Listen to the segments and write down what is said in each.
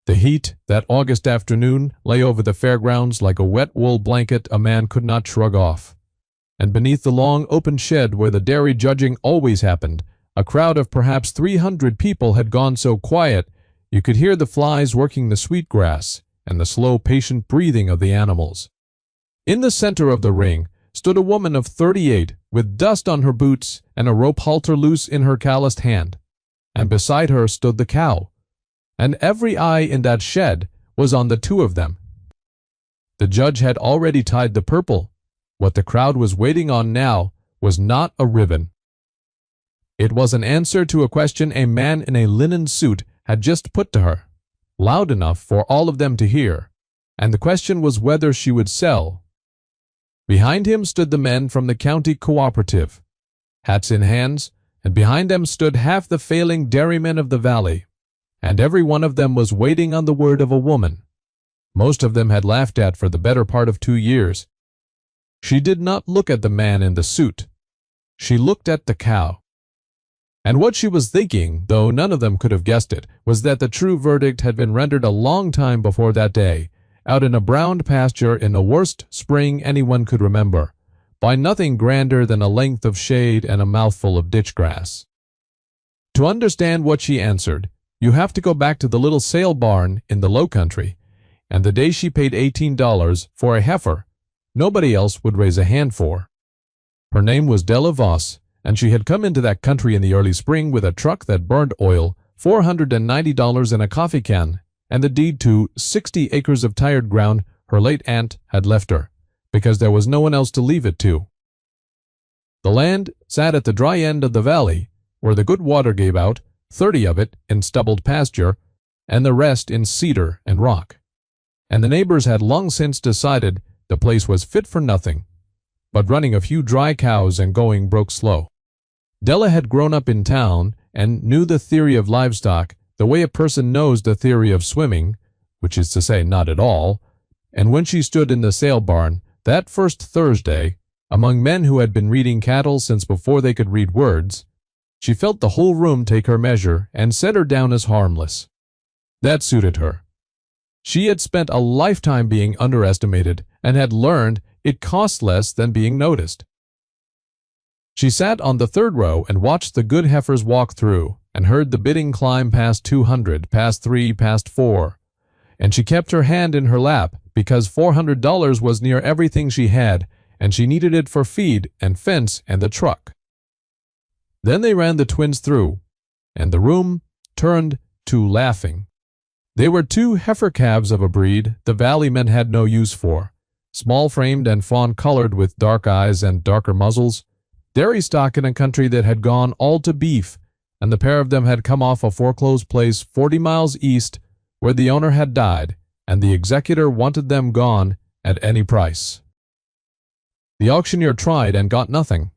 The heat that August afternoon lay over the fairgrounds like a wet wool blanket a man could not shrug off. And beneath the long open shed where the dairy judging always happened, a crowd of perhaps 300 people had gone so quiet you could hear the flies working the sweet grass and the slow, patient breathing of the animals. In the center of the ring stood a woman of 38 with dust on her boots and a rope halter loose in her calloused hand, and beside her stood the cow, and every eye in that shed was on the two of them. The judge had already tied the purple. What the crowd was waiting on now was not a ribbon. It was an answer to a question a man in a linen suit had just put to her, loud enough for all of them to hear, and the question was whether she would sell. Behind him stood the men from the county cooperative, hats in hands, and behind them stood half the failing dairymen of the valley, and every one of them was waiting on the word of a woman most of them had laughed at for the better part of 2 years. She did not look at the man in the suit. She looked at the cow. And what she was thinking, though none of them could have guessed it, was that the true verdict had been rendered a long time before that day, out in a browned pasture in the worst spring anyone could remember, by nothing grander than a length of shade and a mouthful of ditch grass. To understand what she answered, you have to go back to the little sale barn in the low country, and the day she paid $18 for a heifer nobody else would raise a hand for. Her name was Della Voss, and she had come into that country in the early spring with a truck that burned oil, $490 in a coffee can, and the deed to 60 acres of tired ground her late aunt had left her, because there was no one else to leave it to. The land sat at the dry end of the valley, where the good water gave out, 30 of it in stubbled pasture, and the rest in cedar and rock. And the neighbors had long since decided the place was fit for nothing, but running a few dry cows and going broke slow. Della had grown up in town and knew the theory of livestock the way a person knows the theory of swimming, which is to say not at all, and when she stood in the sale barn that first Thursday, among men who had been reading cattle since before they could read words, she felt the whole room take her measure and set her down as harmless. That suited her. She had spent a lifetime being underestimated and had learned it cost less than being noticed. She sat on the third row and watched the good heifers walk through, and heard the bidding climb past 200, past 3, past 4, and she kept her hand in her lap because $400 was near everything she had, and she needed it for feed and fence and the truck. Then they ran the twins through, and the room turned to laughing. They were 2 heifer calves of a breed the valley men had no use for, small-framed and fawn-colored with dark eyes and darker muzzles, dairy stock in a country that had gone all to beef, and the pair of them had come off a foreclosed place 40 miles east where the owner had died, and the executor wanted them gone at any price. The auctioneer tried and got nothing.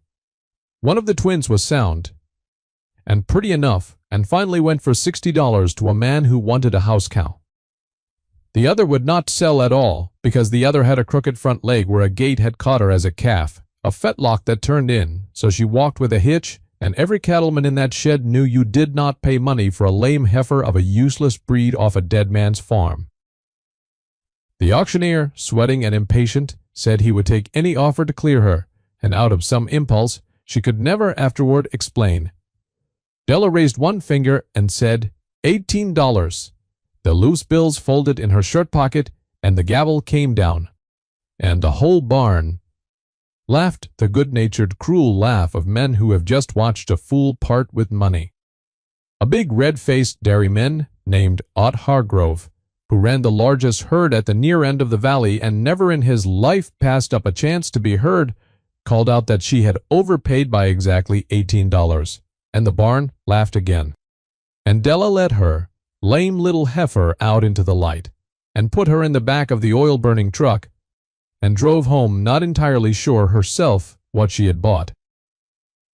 One of the twins was sound, and pretty enough, and finally went for $60 to a man who wanted a house cow. The other would not sell at all, because the other had a crooked front leg where a gate had caught her as a calf, a fetlock that turned in, so she walked with a hitch, and every cattleman in that shed knew you did not pay money for a lame heifer of a useless breed off a dead man's farm. The auctioneer, sweating and impatient, said he would take any offer to clear her, and out of some impulse, she could never afterward explain. Della raised one finger and said, $18. The loose bills folded in her shirt pocket, and the gavel came down. And the whole barn laughed the good-natured, cruel laugh of men who have just watched a fool part with money. A big red-faced dairyman named Ott Hargrove, who ran the largest herd at the near end of the valley and never in his life passed up a chance to be heard, called out that she had overpaid by exactly $18. And the barn laughed again. And Della led her, lame little heifer, out into the light, and put her in the back of the oil-burning truck, and drove home not entirely sure herself what she had bought.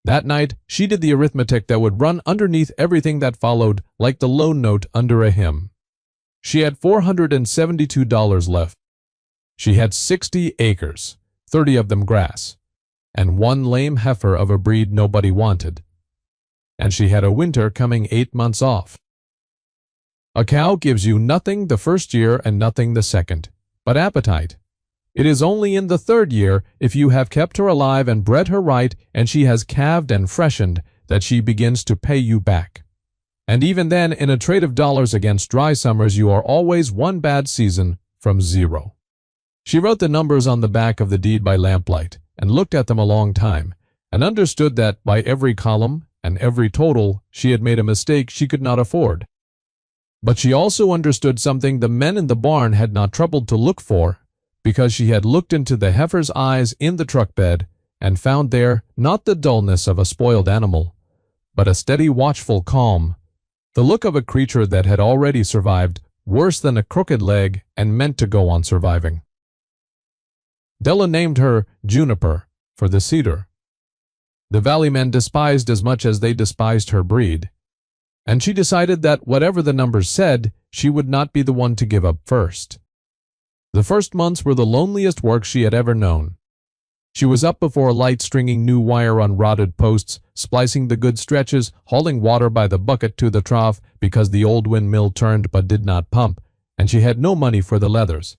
That night she did the arithmetic that would run underneath everything that followed like the loan note under a hymn. She had $472 left. She had 60 acres, 30 of them grass, and 1 lame heifer of a breed nobody wanted. And she had a winter coming 8 months off. A cow gives you nothing the first year and nothing the second, but appetite. It is only in the third year, if you have kept her alive and bred her right and she has calved and freshened, that she begins to pay you back. And even then, in a trade of dollars against dry summers, you are always one bad season from zero. She wrote the numbers on the back of the deed by lamplight, and looked at them a long time, and understood that by every column and every total she had made a mistake she could not afford. But she also understood something the men in the barn had not troubled to look for, because she had looked into the heifer's eyes in the truck bed, and found there not the dullness of a spoiled animal, but a steady watchful calm, the look of a creature that had already survived worse than a crooked leg and meant to go on surviving. Della named her Juniper for the cedar. The valley men despised as much as they despised her breed, and she decided that whatever the numbers said, she would not be the one to give up first. The first months were the loneliest work she had ever known. She was up before light, stringing new wire on rotted posts, splicing the good stretches, hauling water by the bucket to the trough because the old windmill turned but did not pump, and she had no money for the leathers.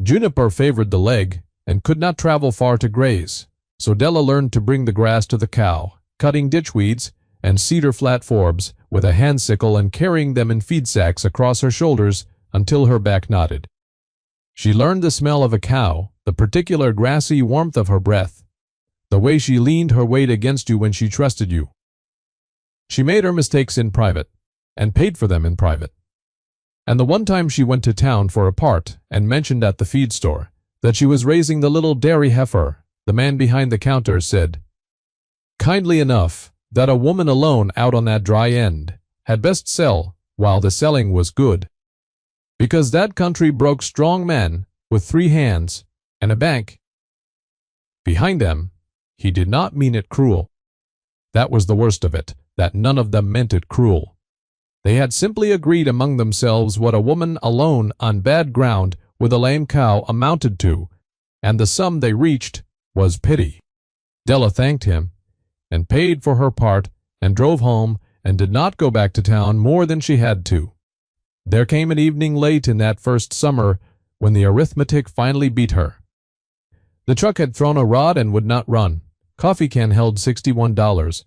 Juniper favored the leg and could not travel far to graze, so Della learned to bring the grass to the cow, cutting ditch weeds and cedar flat forbs with a hand sickle and carrying them in feed sacks across her shoulders until her back knotted. She learned the smell of a cow, the particular grassy warmth of her breath, the way she leaned her weight against you when she trusted you. She made her mistakes in private, and paid for them in private. And the one time she went to town for a part and mentioned at the feed store that she was raising the little dairy heifer, the man behind the counter said, kindly enough, that a woman alone out on that dry end had best sell while the selling was good, because that country broke strong men with 3 hands and a bank. Behind them, he did not mean it cruel. That was the worst of it, that none of them meant it cruel. They had simply agreed among themselves what a woman alone on bad ground with a lame cow amounted to, and the sum they reached was pity. Della thanked him, and paid for her part, and drove home, and did not go back to town more than she had to. There came an evening late in that first summer when the arithmetic finally beat her. The truck had thrown a rod and would not run. Coffee can held $61,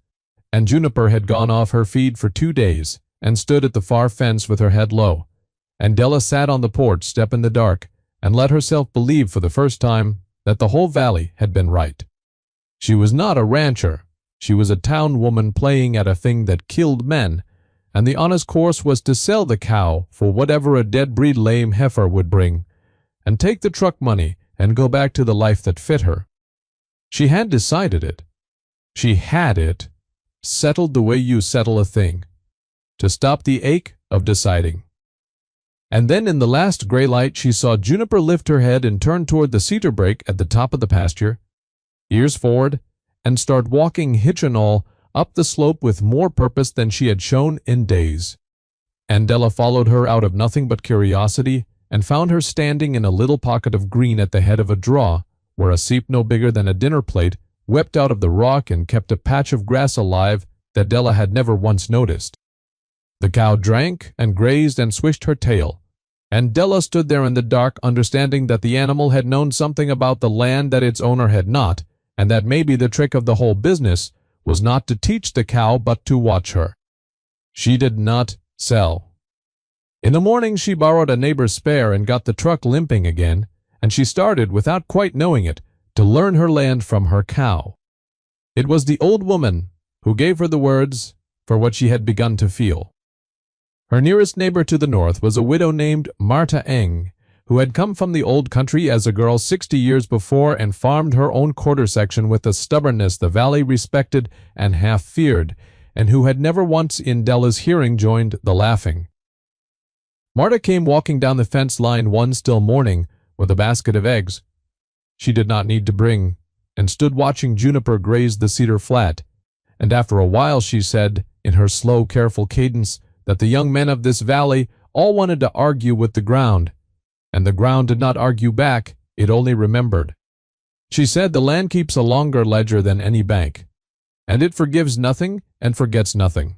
and Juniper had gone off her feed for 2 days and stood at the far fence with her head low, and Della sat on the porch step in the dark and let herself believe for the first time that the whole valley had been right. She was not a rancher. She was a town woman playing at a thing that killed men, and the honest course was to sell the cow for whatever a dead-breed lame heifer would bring, and take the truck money and go back to the life that fit her. She had decided it. She had it, settled the way you settle a thing, to stop the ache of deciding. And then in the last gray light she saw Juniper lift her head and turn toward the cedar brake at the top of the pasture, ears forward, and start walking hitch and all up the slope with more purpose than she had shown in days. And Della followed her out of nothing but curiosity, and found her standing in a little pocket of green at the head of a draw, where a seep no bigger than a dinner plate wept out of the rock and kept a patch of grass alive that Della had never once noticed. The cow drank and grazed and swished her tail, and Della stood there in the dark, understanding that the animal had known something about the land that its owner had not, and that maybe the trick of the whole business was not to teach the cow but to watch her. She did not sell. In the morning she borrowed a neighbor's spare and got the truck limping again, and she started, without quite knowing it, to learn her land from her cow. It was the old woman who gave her the words for what she had begun to feel. Her nearest neighbor to the north was a widow named Martha Eng, who had come from the old country as a girl 60 years before and farmed her own quarter section with a stubbornness the valley respected and half feared, and who had never once in Della's hearing joined the laughing. Martha came walking down the fence line one still morning with a basket of eggs she did not need to bring, and stood watching Juniper graze the cedar flat, and after a while she said, in her slow, careful cadence, that the young men of this valley all wanted to argue with the ground, and the ground did not argue back, it only remembered. She said the land keeps a longer ledger than any bank, and it forgives nothing and forgets nothing.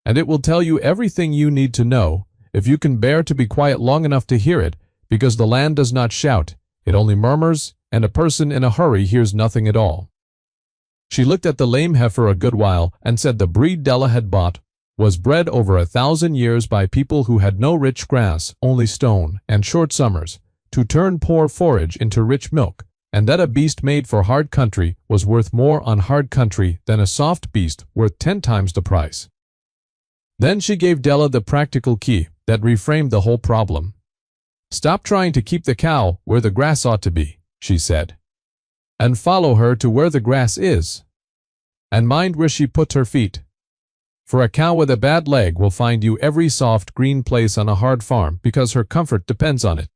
and it will tell you everything you need to know, if you can bear to be quiet long enough to hear it, because the land does not shout, it only murmurs, and a person in a hurry hears nothing at all. She looked at the lame heifer a good while, and said the breed Della had bought was bred over 1,000 years by people who had no rich grass, only stone, and short summers, to turn poor forage into rich milk, and that a beast made for hard country was worth more on hard country than a soft beast worth 10 times the price. Then she gave Della the practical key that reframed the whole problem. "Stop trying to keep the cow where the grass ought to be," she said, "and follow her to where the grass is. And mind where she puts her feet. For a cow with a bad leg will find you every soft green place on a hard farm because her comfort depends on it.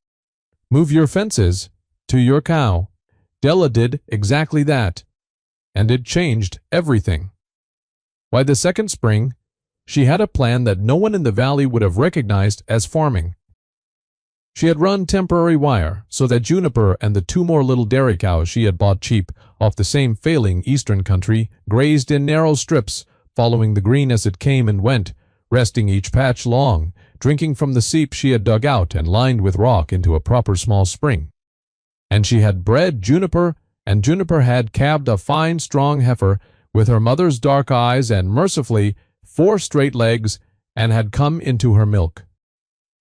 Move your fences to your cow." Della did exactly that, and it changed everything. By the second spring, she had a plan that no one in the valley would have recognized as farming. She had run temporary wire so that Juniper and the 2 more little dairy cows she had bought cheap off the same failing eastern country grazed in narrow strips, following the green as it came and went, resting each patch long, drinking from the seep she had dug out and lined with rock into a proper small spring. And she had bred Juniper, and Juniper had calved a fine, strong heifer with her mother's dark eyes and, mercifully, 4 straight legs, and had come into her milk.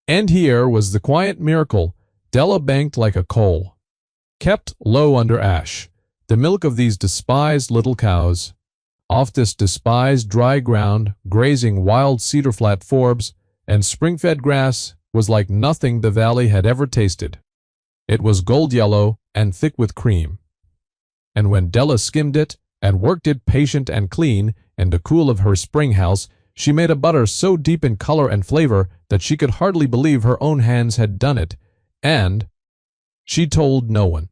And here was the quiet miracle. Della banked like a coal, kept low under ash, the milk of these despised little cows, off this despised dry ground, grazing wild cedar flat forbs, and spring-fed grass was like nothing the valley had ever tasted. It was gold yellow and thick with cream. And when Della skimmed it and worked it patient and clean in the cool of her spring house, she made a butter so deep in color and flavor that she could hardly believe her own hands had done it, and she told no one.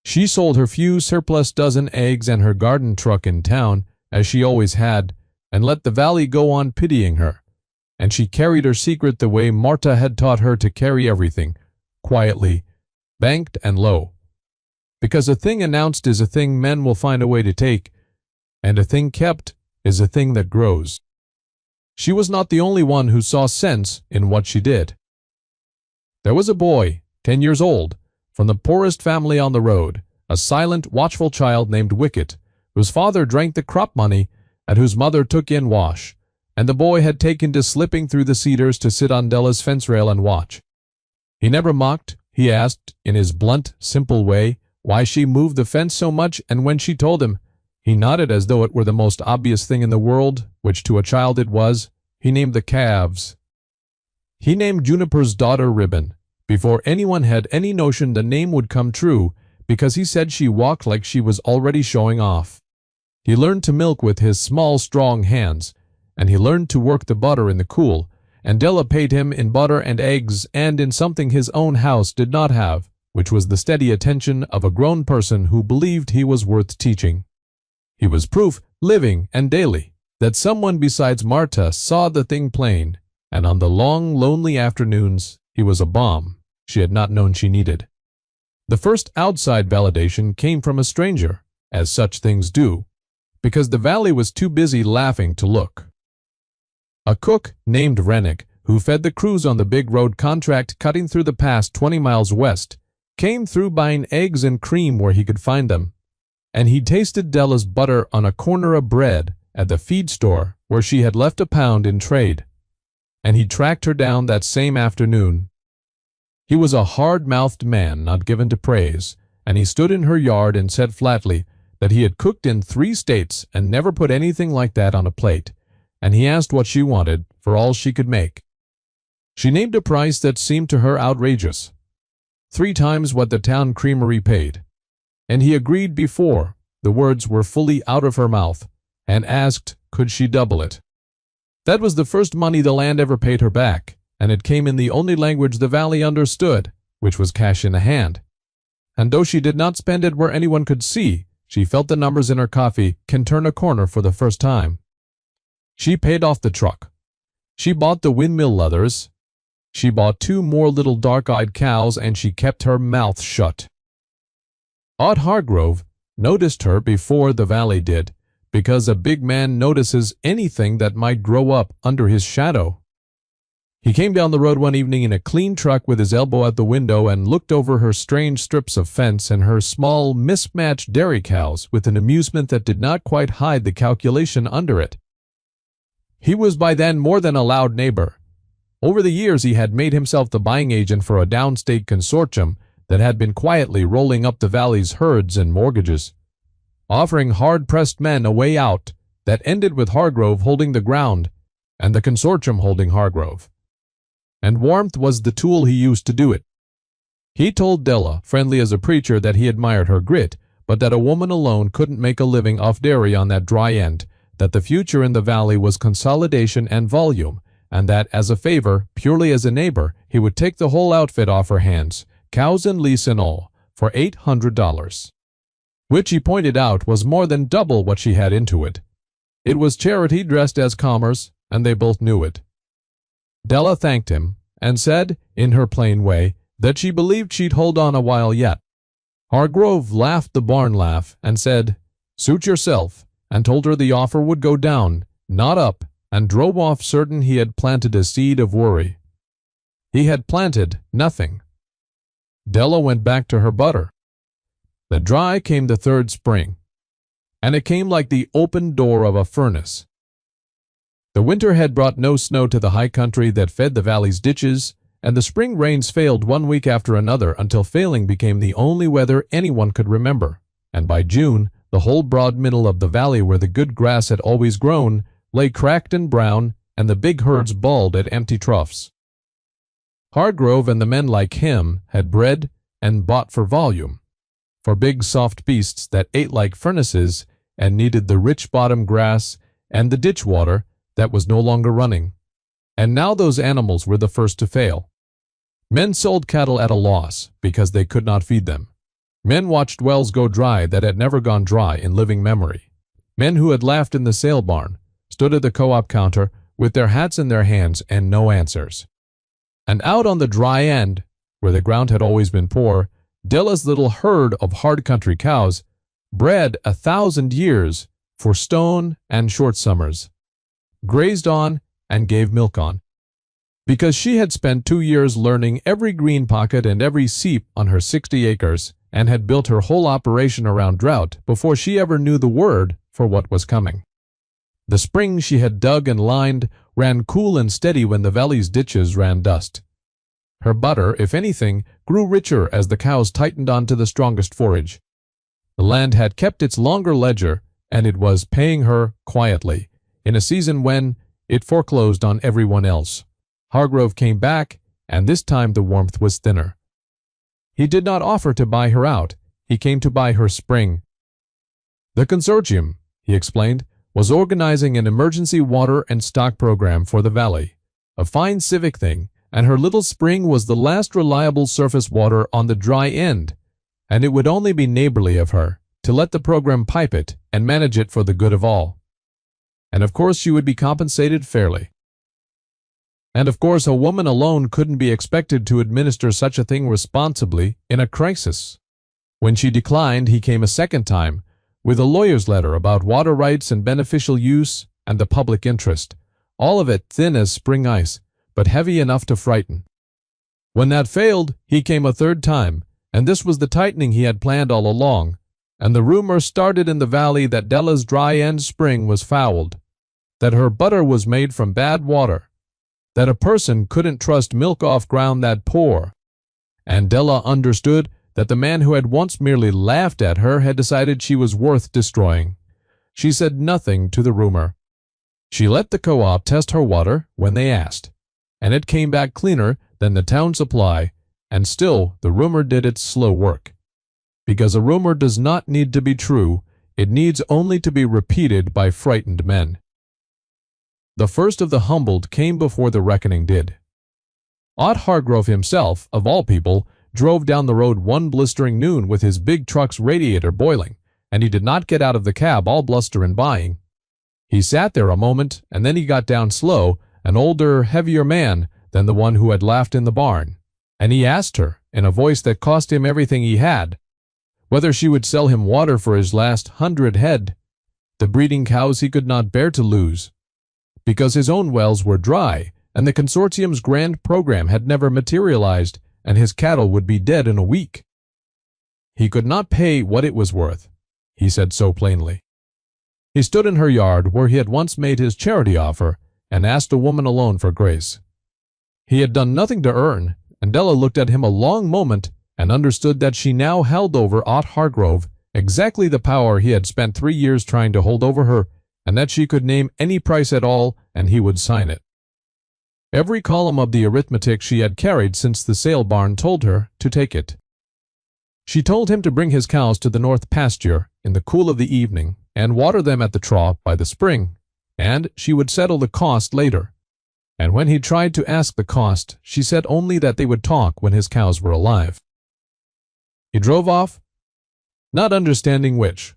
She sold her few surplus dozen eggs and her garden truck in town, as she always had, and let the valley go on pitying her. And she carried her secret the way Marta had taught her to carry everything, quietly, banked and low. Because a thing announced is a thing men will find a way to take, and a thing kept is a thing that grows. She was not the only one who saw sense in what she did. There was a boy, 10 years old, from the poorest family on the road, a silent, watchful child named Wicket, whose father drank the crop money and whose mother took in wash, and the boy had taken to slipping through the cedars to sit on Della's fence rail and watch. He never mocked. He asked, in his blunt, simple way, why she moved the fence so much, and when she told him, he nodded as though it were the most obvious thing in the world, which to a child it was. He named the calves. He named Juniper's daughter Ribbon, before anyone had any notion the name would come true, because he said she walked like she was already showing off. He learned to milk with his small, strong hands, and he learned to work the butter in the cool, and Della paid him in butter and eggs and in something his own house did not have, which was the steady attention of a grown person who believed he was worth teaching. He was proof, living and daily, that someone besides Marta saw the thing plain, and on the long, lonely afternoons he was a balm she had not known she needed. The first outside validation came from a stranger, as such things do, because the valley was too busy laughing to look. A cook named Rennick, who fed the crews on the big road contract cutting through the pass 20 miles west, came through buying eggs and cream where he could find them, and he tasted Della's butter on a corner of bread at the feed store where she had left a pound in trade, and he tracked her down that same afternoon. He was a hard-mouthed man not given to praise, and he stood in her yard and said flatly that he had cooked in 3 states and never put anything like that on a plate, and he asked what she wanted for all she could make. She named a price that seemed to her outrageous, 3 times what the town creamery paid, and he agreed before the words were fully out of her mouth, and asked could she double it. That was the first money the land ever paid her back, and it came in the only language the valley understood, which was cash in the hand. And though she did not spend it where anyone could see, she felt the numbers in her coffee can turn a corner for the first time. She paid off the truck. She bought the windmill leathers. She bought 2 more little dark-eyed cows, and she kept her mouth shut. Aunt Hargrove noticed her before the valley did, because a big man notices anything that might grow up under his shadow. He came down the road one evening in a clean truck with his elbow out the window and looked over her strange strips of fence and her small, mismatched dairy cows with an amusement that did not quite hide the calculation under it. He was by then more than a loud neighbor. Over the years he had made himself the buying agent for a downstate consortium that had been quietly rolling up the valley's herds and mortgages, offering hard-pressed men a way out that ended with Hargrove holding the ground and the consortium holding Hargrove. And warmth was the tool he used to do it. He told Della, friendly as a preacher, that he admired her grit, but that a woman alone couldn't make a living off dairy on that dry end, that the future in the valley was consolidation and volume, and that as a favor, purely as a neighbor, he would take the whole outfit off her hands, cows and lease and all, for $800, which he pointed out was more than double what she had into it. It was charity dressed as commerce, and they both knew it. Della thanked him, and said, in her plain way, that she believed she'd hold on a while yet. Hargrove laughed the barn laugh, and said, "Suit yourself," and told her the offer would go down, not up, and drove off certain he had planted a seed of worry. He had planted nothing. Della went back to her butter. The dry came the third spring, and it came like the open door of a furnace. The winter had brought no snow to the high country that fed the valley's ditches, and the spring rains failed one week after another until failing became the only weather anyone could remember, and by June the whole broad middle of the valley where the good grass had always grown lay cracked and brown, and the big herds bawled at empty troughs. Hargrove and the men like him had bred and bought for volume, for big soft beasts that ate like furnaces and needed the rich bottom grass and the ditch water that was no longer running. And now those animals were the first to fail. Men sold cattle at a loss because they could not feed them. Men watched wells go dry that had never gone dry in living memory. Men who had laughed in the sale barn stood at the co-op counter with their hats in their hands and no answers. And out on the dry end, where the ground had always been poor, Della's little herd of hard country cows bred 1,000 years for stone and short summers, grazed on and gave milk on, because she had spent 2 years learning every green pocket and every seep on her 60 acres and had built her whole operation around drought before she ever knew the word for what was coming. The springs she had dug and lined ran cool and steady when the valley's ditches ran dust. Her butter, if anything, grew richer as the cows tightened onto the strongest forage. The land had kept its longer ledger, and it was paying her quietly, in a season when it foreclosed on everyone else. Hargrove came back, and this time the warmth was thinner. He did not offer to buy her out. He came to buy her spring. The consortium, he explained, was organizing an emergency water and stock program for the valley, a fine civic thing, and her little spring was the last reliable surface water on the dry end, and it would only be neighborly of her to let the program pipe it and manage it for the good of all. And of course she would be compensated fairly. And of course a woman alone couldn't be expected to administer such a thing responsibly in a crisis. When she declined, he came a second time, with a lawyer's letter about water rights and beneficial use and the public interest, all of it thin as spring ice, but heavy enough to frighten. When that failed, he came a third time, and this was the tightening he had planned all along, and the rumor started in the valley that Della's dry end spring was fouled, that her butter was made from bad water, that a person couldn't trust milk off ground that poor, and Della understood that the man who had once merely laughed at her had decided she was worth destroying. She said nothing to the rumor. She let the co-op test her water when they asked, and it came back cleaner than the town supply, and still the rumor did its slow work. Because a rumor does not need to be true, it needs only to be repeated by frightened men. The first of the humbled came before the reckoning did. Ott Hargrove himself, of all people, drove down the road one blistering noon with his big truck's radiator boiling, and he did not get out of the cab all bluster and buying. He sat there a moment, and then he got down slow, an older, heavier man than the one who had laughed in the barn, and he asked her, in a voice that cost him everything he had, whether she would sell him water for his last 100 head. the breeding cows he could not bear to lose, because his own wells were dry, and the consortium's grand program had never materialized, and his cattle would be dead in a week. He could not pay what it was worth, he said so plainly. He stood in her yard where he had once made his charity offer and asked a woman alone for grace. He had done nothing to earn, and Della looked at him a long moment and understood that she now held over Ott Hargrove exactly the power he had spent 3 years trying to hold over her, and that she could name any price at all and he would sign it. Every column of the arithmetic she had carried since the sale barn told her to take it. She told him to bring his cows to the north pasture in the cool of the evening and water them at the trough by the spring, and she would settle the cost later. And when he tried to ask the cost, she said only that they would talk when his cows were alive. He drove off, not understanding which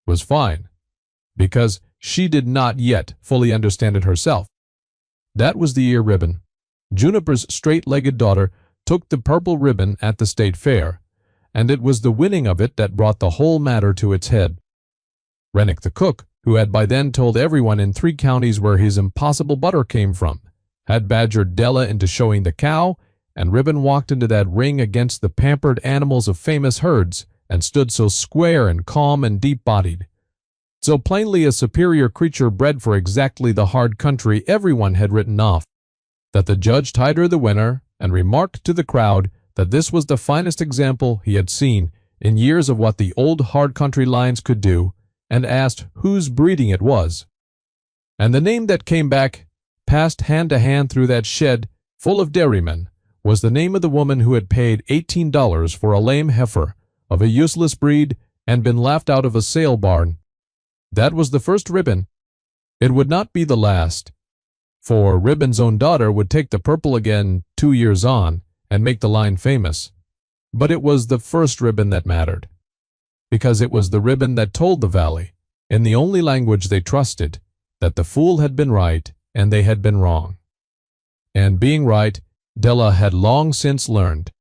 was fine, because she did not yet fully understand it herself. That was the ear ribbon. Juniper's straight-legged daughter took the purple ribbon at the state fair, and it was the winning of it that brought the whole matter to its head. Rennick the cook, who had by then told everyone in 3 counties where his impossible butter came from, had badgered Della into showing the cow, and Ribbon walked into that ring against the pampered animals of famous herds, and stood so square and calm and deep-bodied, so plainly a superior creature bred for exactly the hard country everyone had written off, that the judge tied her the winner and remarked to the crowd that this was the finest example he had seen in years of what the old hard country lines could do, and asked whose breeding it was. And the name that came back, passed hand to hand through that shed full of dairymen, was the name of the woman who had paid $18 for a lame heifer of a useless breed and been laughed out of a sale barn. That was the first ribbon. It would not be the last, for Ribbon's own daughter would take the purple again 2 years on and make the line famous. But it was the first ribbon that mattered, because it was the ribbon that told the valley, in the only language they trusted, that the fool had been right and they had been wrong. And being right, Della had long since learned,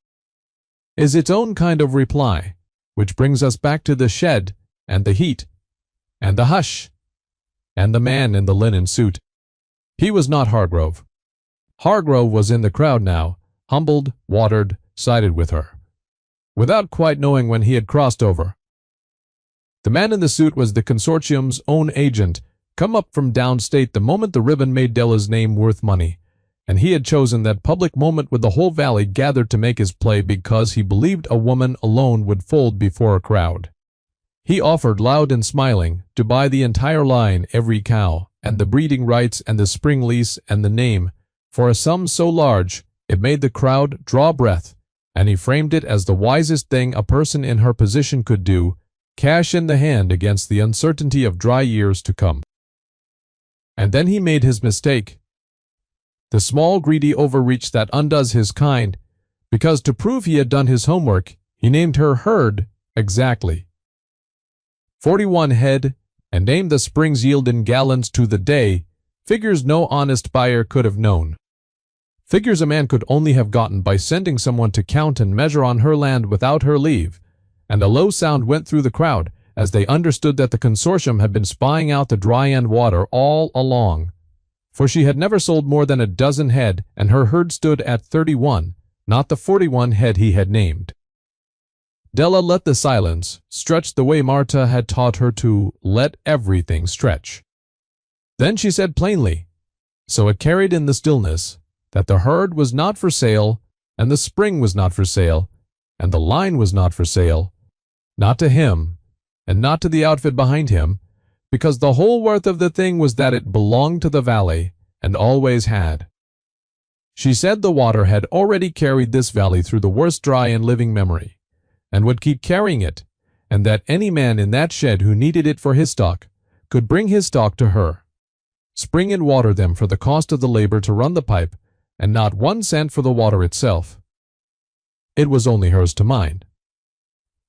is its own kind of reply, which brings us back to the shed and the heat and the hush and the man in the linen suit. He was not Hargrove. Hargrove was in the crowd now, humbled, watered, sided with her, without quite knowing when he had crossed over. The man in the suit was the consortium's own agent, come up from downstate the moment the ribbon made Della's name worth money, and he had chosen that public moment with the whole valley gathered to make his play because he believed a woman alone would fold before a crowd. He offered, loud and smiling, to buy the entire line, every cow, and the breeding rights and the spring lease and the name, for a sum so large it made the crowd draw breath, and he framed it as the wisest thing a person in her position could do, cash in the hand against the uncertainty of dry years to come. And then he made his mistake, the small greedy overreach that undoes his kind, because to prove he had done his homework, he named her herd exactly 41 head, and named the spring's yield in gallons to the day, figures no honest buyer could have known. Figures a man could only have gotten by sending someone to count and measure on her land without her leave, and a low sound went through the crowd as they understood that the consortium had been spying out the dry end water all along, for she had never sold more than a dozen head, and her herd stood at 31, not the 41 head he had named. Della let the silence stretch the way Marta had taught her to let everything stretch. Then she said plainly, so it carried in the stillness, that the herd was not for sale, and the spring was not for sale, and the line was not for sale, not to him, and not to the outfit behind him, because the whole worth of the thing was that it belonged to the valley, and always had. She said the water had already carried this valley through the worst dry in living memory, and would keep carrying it, and that any man in that shed who needed it for his stock could bring his stock to her, spring and water them for the cost of the labor to run the pipe, and not 1 cent for the water itself. It was only hers to mind.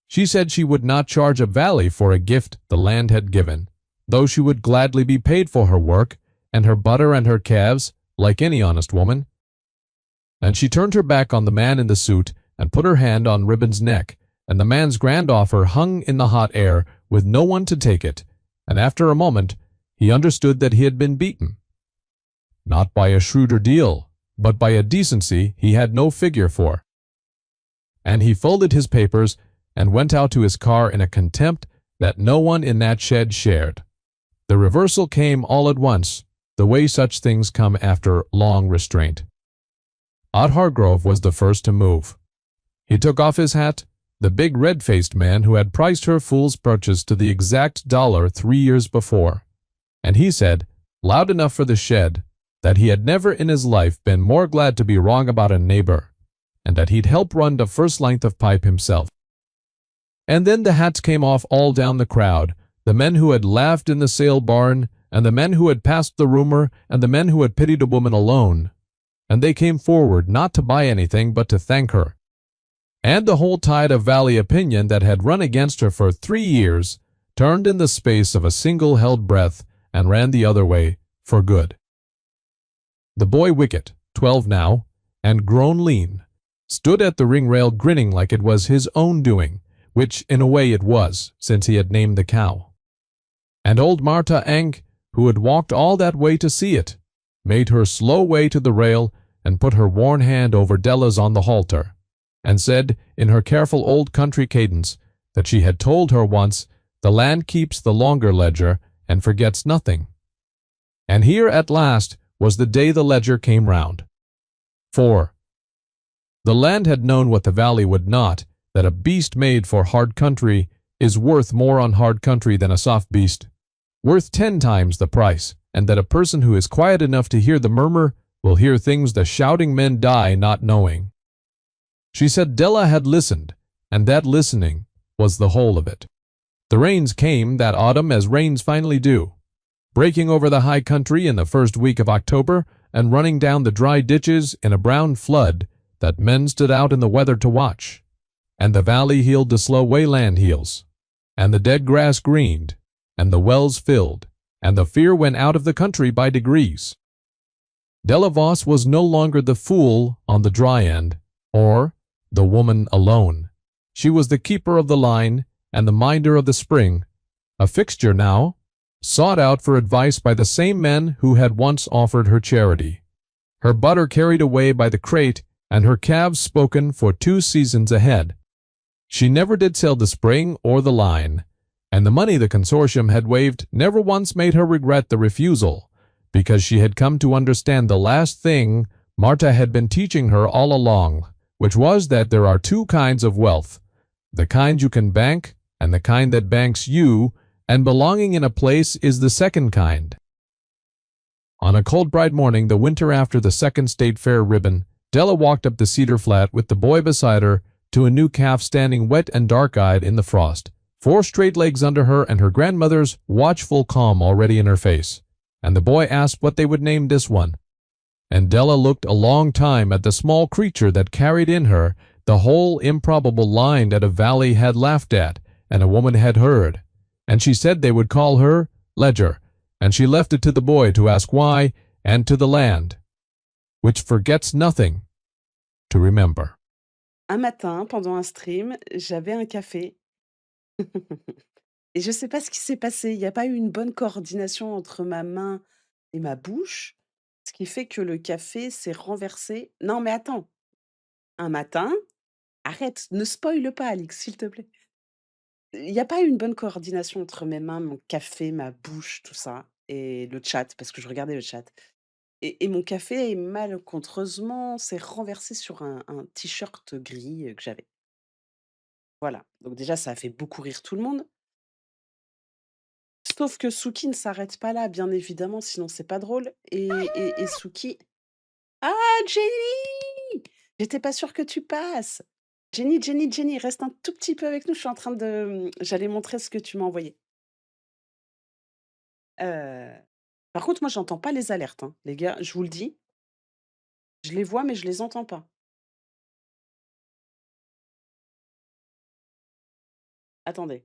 She said she would not charge a valley for a gift the land had given, though she would gladly be paid for her work, and her butter and her calves, like any honest woman. And she turned her back on the man in the suit and put her hand on Ribbon's neck, and the man's grand offer hung in the hot air with no one to take it, and after a moment he understood that he had been beaten, not by a shrewder deal, but by a decency he had no figure for. And he folded his papers and went out to his car in a contempt that no one in that shed shared. The reversal came all at once, the way such things come after long restraint. Odd Hargrove was the first to move. He took off his hat, the big red-faced man who had priced her fool's purchase to the exact dollar 3 years before, and he said, loud enough for the shed, that he had never in his life been more glad to be wrong about a neighbor, and that he'd help run the first length of pipe himself. And then the hats came off all down the crowd, the men who had laughed in the sale barn, and the men who had passed the rumor, and the men who had pitied a woman alone, and they came forward not to buy anything but to thank her. And the whole tide of valley opinion that had run against her for 3 years turned in the space of a single held breath and ran the other way for good. The boy Wicket, 12 now, and grown lean, stood at the ring rail grinning like it was his own doing, which in a way it was, since he had named the cow. And old Martha Ank, who had walked all that way to see it, made her slow way to the rail and put her worn hand over Della's on the halter, and said in her careful old country cadence that she had told her once the land keeps the longer ledger and forgets nothing. And here at last was the day the ledger came round. For the land had known what the valley would not, that a beast made for hard country is worth more on hard country than a soft beast, worth 10 times the price, and that a person who is quiet enough to hear the murmur will hear things the shouting men die not knowing. She said Della had listened, and that listening was the whole of it. The rains came that autumn as rains finally do, breaking over the high country in the first week of October and running down the dry ditches in a brown flood that men stood out in the weather to watch. And the valley healed the slow way land heals, and the dead grass greened, and the wells filled, and the fear went out of the country by degrees. Della Voss was no longer the fool on the dry end, or the woman alone. She was the keeper of the line and the minder of the spring, a fixture now, sought out for advice by the same men who had once offered her charity, her butter carried away by the crate, and her calves spoken for 2 seasons ahead. She never did sell the spring or the line, and the money the consortium had waived never once made her regret the refusal, because she had come to understand the last thing Marta had been teaching her all along, which was that there are 2 kinds of wealth, the kind you can bank and the kind that banks you, and belonging in a place is the second kind. On a cold bright morning the winter after the second state fair ribbon, Della walked up the cedar flat with the boy beside her to a new calf standing wet and dark-eyed in the frost, 4 straight legs under her and her grandmother's watchful calm already in her face, and the boy asked what they would name this one. And Della looked a long time at the small creature that carried in her the whole improbable line that a valley had laughed at and a woman had heard, and she said they would call her Ledger, and she left it to the boy to ask why, and to the land, which forgets nothing, to remember. Un matin, pendant un stream, j'avais un café. Et je sais pas ce qui s'est passé. Il n'y a pas eu une bonne coordination entre ma main et ma bouche, ce qui fait que le café s'est renversé. Non, mais attends. Un matin, arrête, ne spoile pas, Alix, s'il te plaît. Il n'y a pas eu une bonne coordination entre mes mains, mon café, ma bouche, tout ça, et le chat, parce que je regardais le chat. Et mon café, malencontreusement, s'est renversé sur un t-shirt gris que j'avais. Voilà. Donc déjà, ça a fait beaucoup rire tout le monde. Sauf que Suki ne s'arrête pas là, bien évidemment, sinon c'est pas drôle. Et Suki. Ah, Jenny! J'étais pas sûre que tu passes. Jenny, Jenny, Jenny, reste un tout petit peu avec nous. Je suis en train de. J'allais montrer ce que tu m'as envoyé. Par contre, moi, j'entends pas les alertes, hein. Les gars, je vous le dis. Je les vois, mais je les entends pas. Attendez.